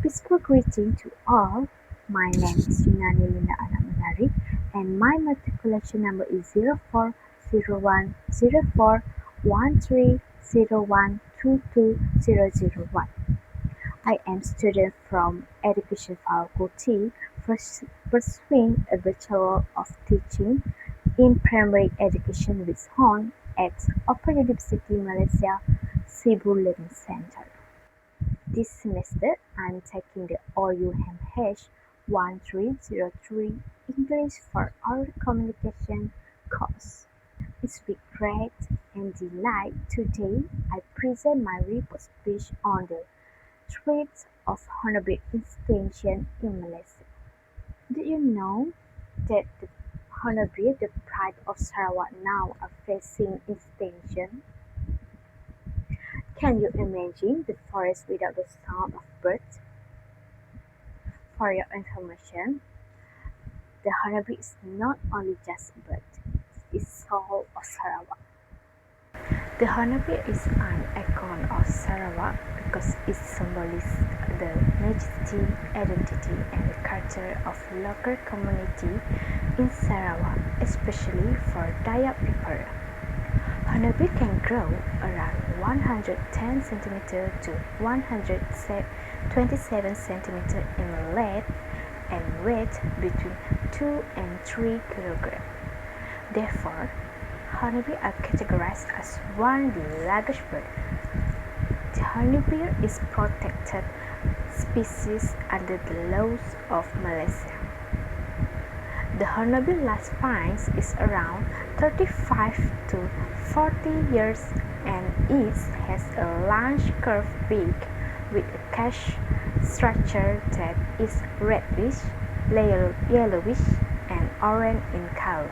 Peaceful greeting to all. My name is Yunani Linda Anamenari and my matriculation number is 0401041301220001. I am student from Education Faculty pursuing a Bachelor of Teaching in Primary Education with Hon at Open University Malaysia, Cebu Learning Center. This semester, I'm taking the OUMH1303 English for Oral Communication course. It's with great and delight today I present my report speech on the threat of hornbill extinction in Malaysia. Did you know that the hornbill, the pride of Sarawak, now are facing extinction? Can you imagine the forest without the sound of birds? For your information, the hornbill is not only just a bird, it's soul of Sarawak. The hornbill is an icon of Sarawak because it symbolizes the majesty, identity, and character of local community in Sarawak, especially for Dayak people. Hornbill can grow around 110 cm to 127 cm in length and weight between 2 and 3 kg. Therefore, hornbill are categorized as one of the largest birds. The hornbill is protected species under the laws of Malaysia. The hornbill lifespan is around 35 to 40 years and it has a large curved beak with a case structure that is reddish, yellowish, and orange in color.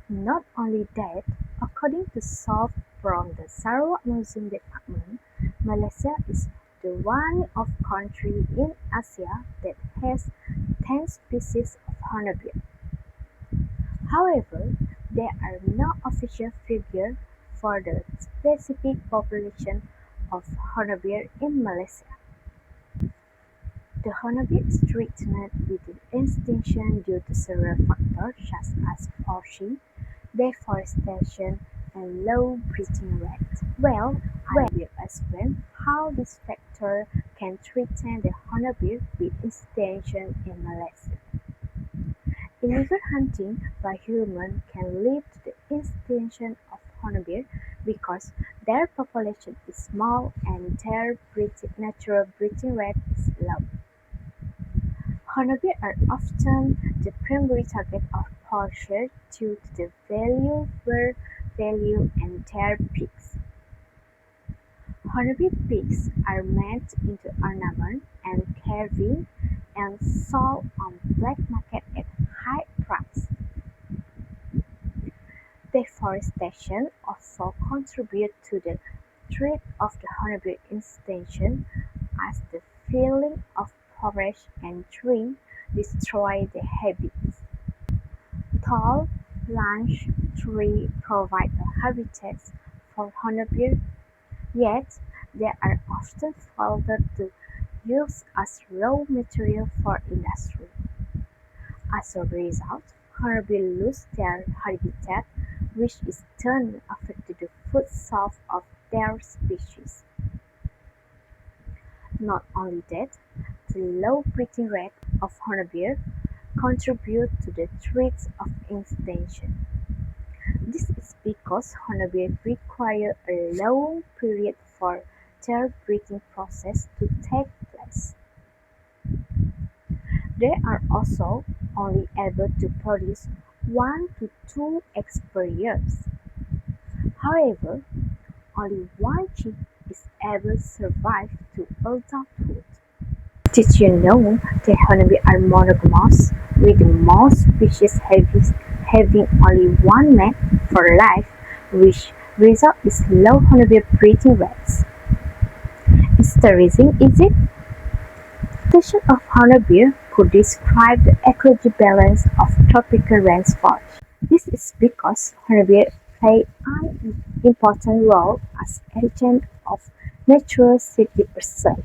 Not only that, according to source from the Sarawak Museum Department, Malaysia is the one of country in Asia that has 10 species of hornbill. However, there are no official figures for the specific population of hornbill in Malaysia. The hornbill is threatened with extinction due to several factors such as poaching, deforestation, and low breeding rates. Well, I will explain how this factor can threaten the hornbill with extinction in Malaysia. Illegal hunting by humans can lead to the extinction of hornbill because their population is small and their natural breeding rate is low. Hornbill are often the primary target of poachers due to the valuable value in their beaks. Hornbill beaks are made into ornament and carving and sold on black market at high price. Deforestation also contributes to the threat of the hornbill extinction as the felling of forest and trees destroy their habitats. Tall, large trees provide a habitat for hornbill, yet they are often felled to use as raw material for industry. As a result, hornbill lose their habitat, which in turn affects the food source of their species. Not only that, the low breeding rate of hornbill contributes to the threat of extinction. This is because hornbill require a long period for their breeding process to take place. They are also only able to produce 1 to 2 eggs per year. However, only one chick is able to survive to adulthood. Did you know that hornbill are monogamous, with most species having only one mate for life, which results in low hornbill breeding rates? Is the reason easy? The extinction of hornbill could describe the ecological balance of tropical rainforests. This is because hornbill play an important role as agent of natural cyclic process.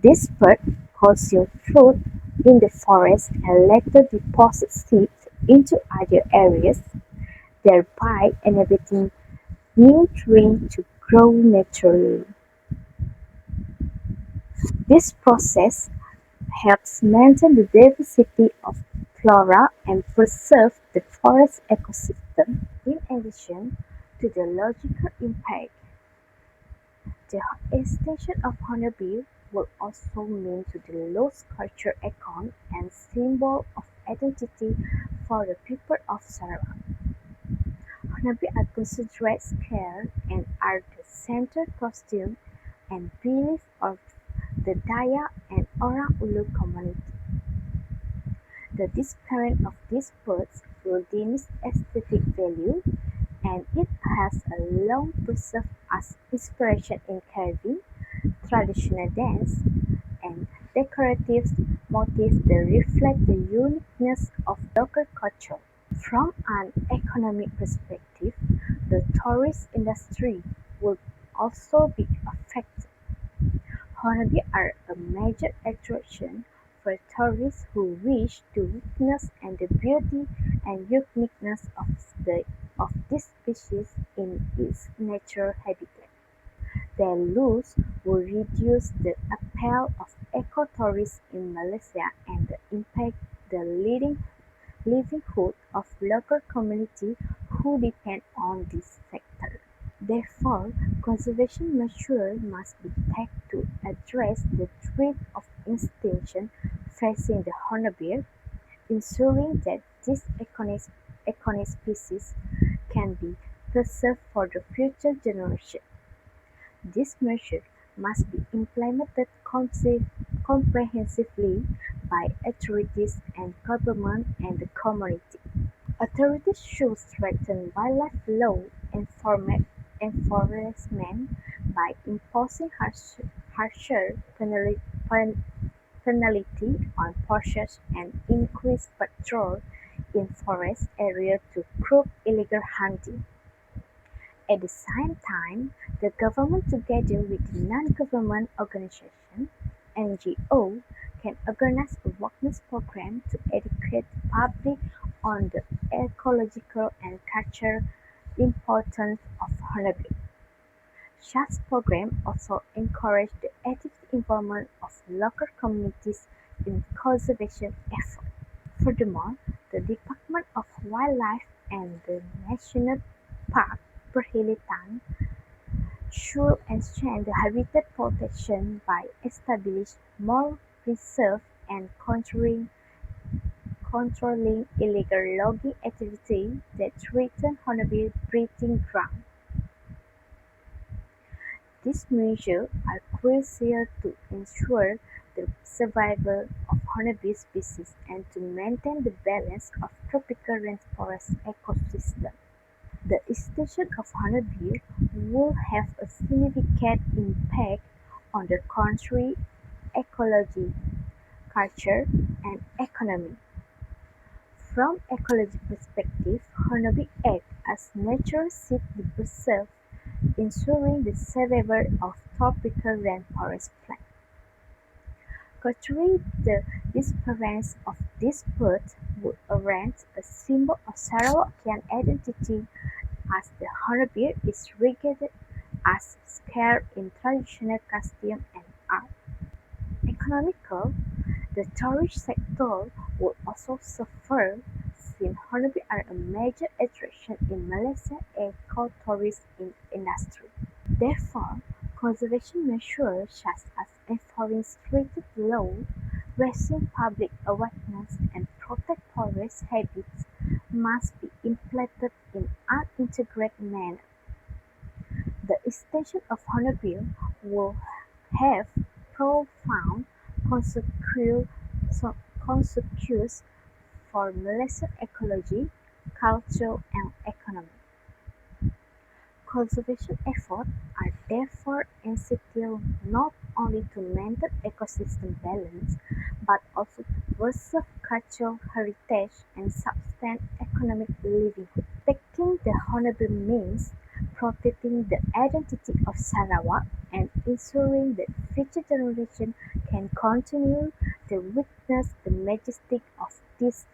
This bird consumes fruit in the forest and later deposits seeds into other areas, thereby enabling new trees to grow naturally. This process helps maintain the diversity of flora and preserve the forest ecosystem. In addition to the logical impact, the extinction of honeybee will also mean to the lose cultural icon and symbol of identity for the people of Sarawak. Honeybee are considered scarce and are the central costume and belief of the Dayak and Orang Ulu community. The disappearance of these birds will diminish aesthetic value, and it has a long preserved as inspiration in carving, traditional dance, and decorative motifs that reflect the uniqueness of local culture. From an economic perspective, the tourist industry will also be affected. Honeybee are a major attraction for tourists who wish to witness and the beauty and uniqueness of this species in its natural habitat. Their loss will reduce the appeal of ecotourism in Malaysia and impact the livelihood of local communities who depend on this sector. Therefore, conservation measures must be taken to address the threat of extinction facing the hornbill, ensuring that this iconic species can be preserved for the future generations. These measures must be implemented comprehensively by authorities and government and the community. Authorities should strengthen wildlife law enforcement by imposing harsher penalty on poachers and increase patrol in forest areas to curb illegal hunting. At the same time, the government together with non-government organizations (NGO) can organize awareness programs to educate the public on the ecological and cultural importance of honeybee. Such programs also encourage the active involvement of local communities in conservation efforts. Furthermore, the Department of Wildlife and the National Park Perkhidmatan should enhance the habitat protection by establishing more reserves and controlling illegal logging activity that threaten honeybee breeding grounds. These measures are crucial to ensure the survival of honeybee species and to maintain the balance of tropical rainforest ecosystem. The extinction of honeybee would have a significant impact on the country's ecology, culture, and economy. From ecology perspective, honeybee act as natural seed preserve, ensuring the survival of tropical rainforest plants. Culturally, the disappearance of this bird would erect a symbol of Sarawakian identity as the hornbill is regarded as scarce in traditional costume and art. Economical, the tourist sector would also suffer since hornbills are a major attraction in Malaysia's ecotourism industry. Therefore, conservation measures such as enforcing strict laws, raising public awareness, and protect forest habitats must be implemented in an integrated manner. The extinction of hornbill will have profound consequences for Malaysian ecology, culture, and economy. Conservation efforts are therefore essential not only to maintain ecosystem balance, but also to preserve cultural heritage and sustain economic livelihood. Protecting the hornbill means protecting the identity of Sarawak and ensuring that future generations can continue to witness the majesty of this